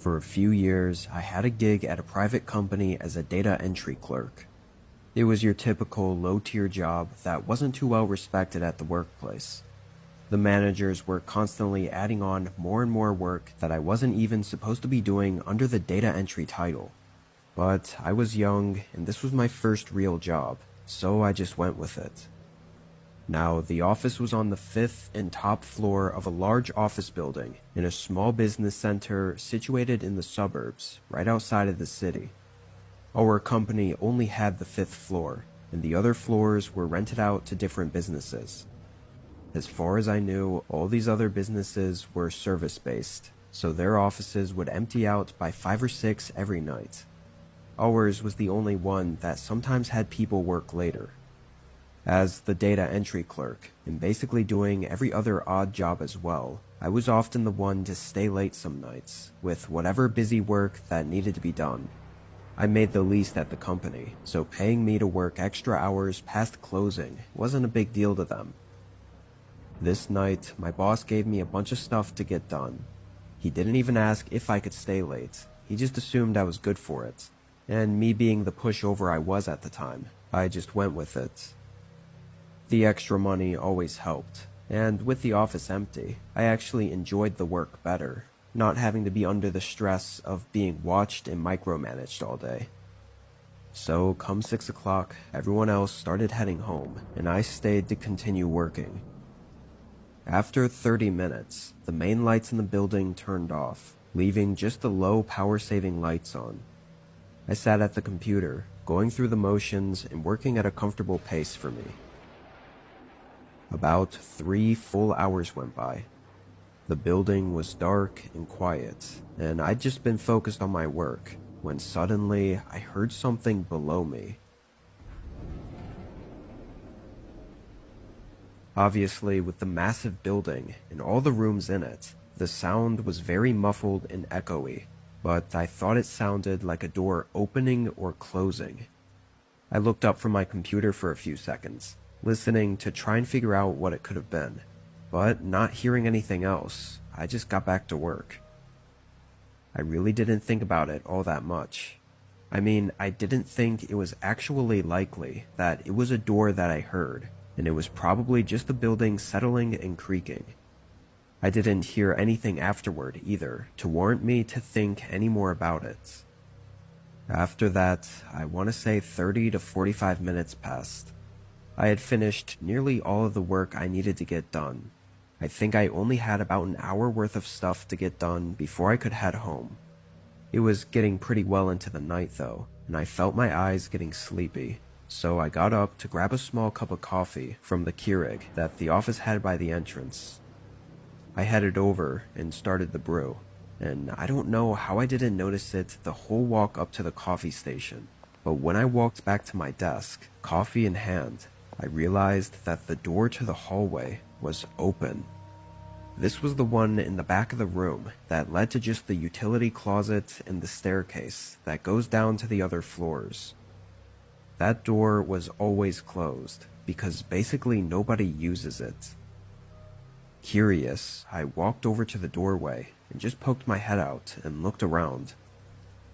For a few years, I had a gig at a private company as a data entry clerk. It was your typical low-tier job that wasn't too well respected at the workplace. The managers were constantly adding on more and more work that I wasn't even supposed to be doing under the data entry title. But I was young, and this was my first real job, so I just went with it. Now, the office was on the 5th and top floor of a large office building in a small business center situated in the suburbs, right outside of the city. Our company only had the 5th floor, and the other floors were rented out to different businesses. As far as I knew, all these other businesses were service-based, so their offices would empty out by 5 or 6 every night. Ours was the only one that sometimes had people work later. As the data entry clerk, and basically doing every other odd job as well, I was often the one to stay late some nights, with whatever busy work that needed to be done. I made the least at the company, so paying me to work extra hours past closing wasn't a big deal to them. This night, my boss gave me a bunch of stuff to get done. He didn't even ask if I could stay late, he just assumed I was good for it. And me being the pushover I was at the time, I just went with it. The extra money always helped, and with the office empty, I actually enjoyed the work better, not having to be under the stress of being watched and micromanaged all day. So come 6 o'clock, everyone else started heading home, and I stayed to continue working. After 30 minutes, the main lights in the building turned off, leaving just the low power-saving lights on. I sat at the computer, going through the motions and working at a comfortable pace for me. About 3 full hours went by. The building was dark and quiet, and I'd just been focused on my work, when suddenly I heard something below me. Obviously, with the massive building and all the rooms in it, the sound was very muffled and echoey, but I thought it sounded like a door opening or closing. I looked up from my computer for a few seconds, listening to try and figure out what it could have been, but not hearing anything else, I just got back to work. I really didn't think about it all that much. I mean, I didn't think it was actually likely that it was a door that I heard, and it was probably just the building settling and creaking. I didn't hear anything afterward either to warrant me to think any more about it. After that, I want to say 30 to 45 minutes passed. I had finished nearly all of the work I needed to get done. I think I only had about an hour worth of stuff to get done before I could head home. It was getting pretty well into the night though, and I felt my eyes getting sleepy, so I got up to grab a small cup of coffee from the Keurig that the office had by the entrance. I headed over and started the brew, and I don't know how I didn't notice it the whole walk up to the coffee station, but when I walked back to my desk, coffee in hand, I realized that the door to the hallway was open. This was the one in the back of the room that led to just the utility closet and the staircase that goes down to the other floors. That door was always closed because basically nobody uses it. Curious, I walked over to the doorway and just poked my head out and looked around.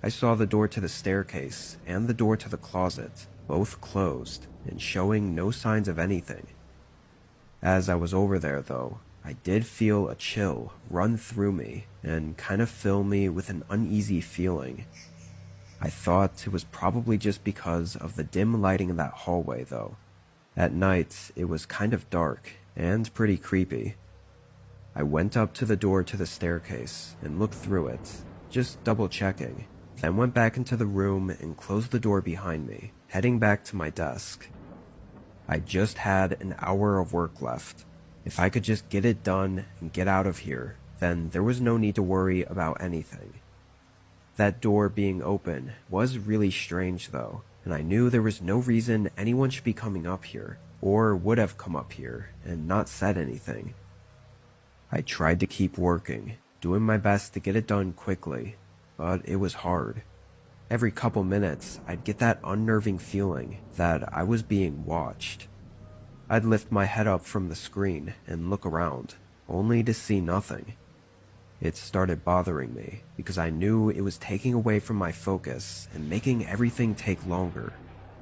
I saw the door to the staircase and the door to the closet, both closed and showing no signs of anything. As I was over there though, I did feel a chill run through me and kind of fill me with an uneasy feeling. I thought it was probably just because of the dim lighting in that hallway though. At night, it was kind of dark and pretty creepy. I went up to the door to the staircase and looked through it, just double checking, then went back into the room and closed the door behind me, heading back to my desk. I just had an hour of work left. If I could just get it done and get out of here, then there was no need to worry about anything. That door being open was really strange though, and I knew there was no reason anyone should be coming up here, or would have come up here and not said anything. I tried to keep working, doing my best to get it done quickly, but it was hard. Every couple minutes, I'd get that unnerving feeling that I was being watched. I'd lift my head up from the screen and look around, only to see nothing. It started bothering me because I knew it was taking away from my focus and making everything take longer.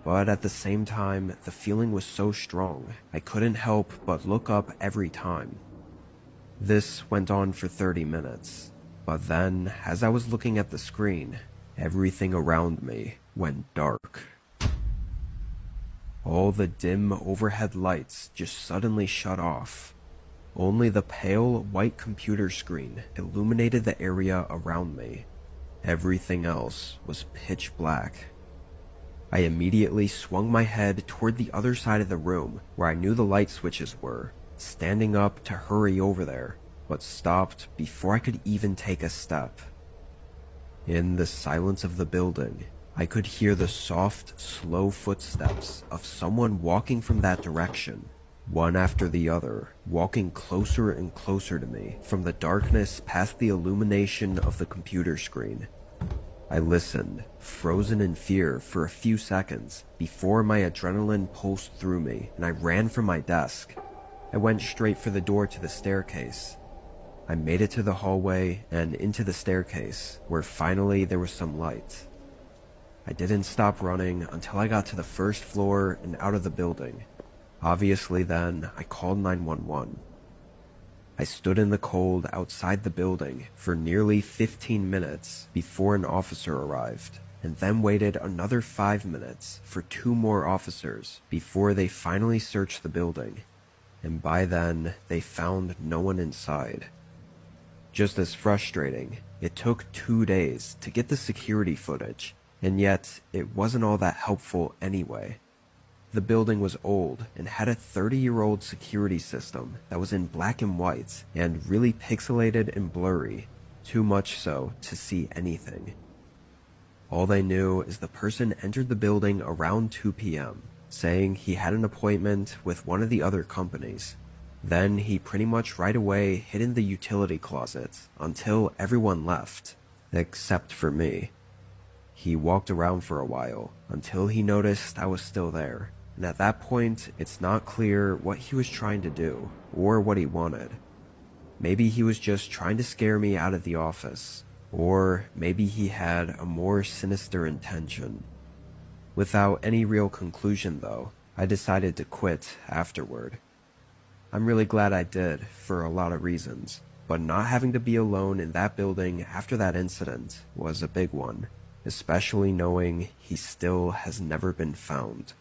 But at the same time, the feeling was so strong, I couldn't help but look up every time. This went on for 30 minutes, but then, as I was looking at the screen, everything around me went dark. All the dim overhead lights just suddenly shut off. Only the pale white computer screen illuminated the area around me. Everything else was pitch black. I immediately swung my head toward the other side of the room where I knew the light switches were, standing up to hurry over there, but stopped before I could even take a step. In the silence of the building, I could hear the soft, slow footsteps of someone walking from that direction, one after the other, walking closer and closer to me from the darkness past the illumination of the computer screen. I listened, frozen in fear for a few seconds before my adrenaline pulsed through me and I ran from my desk. I went straight for the door to the staircase. I made it to the hallway and into the staircase, where finally there was some light. I didn't stop running until I got to the first floor and out of the building. Obviously then, I called 911. I stood in the cold outside the building for nearly 15 minutes before an officer arrived, and then waited another 5 minutes for 2 more officers before they finally searched the building, and by then they found no one inside. Just as frustrating, it took 2 days to get the security footage, and yet it wasn't all that helpful anyway. The building was old and had a 30-year-old security system that was in black and white and really pixelated and blurry, too much so to see anything. All they knew is the person entered the building around 2 p.m., saying he had an appointment with one of the other companies. Then he pretty much right away hid in the utility closet until everyone left, except for me. He walked around for a while until he noticed I was still there. And at that point, it's not clear what he was trying to do, or what he wanted. Maybe he was just trying to scare me out of the office, or maybe he had a more sinister intention. Without any real conclusion though, I decided to quit afterward. I'm really glad I did, for a lot of reasons, but not having to be alone in that building after that incident was a big one, especially knowing he still has never been found.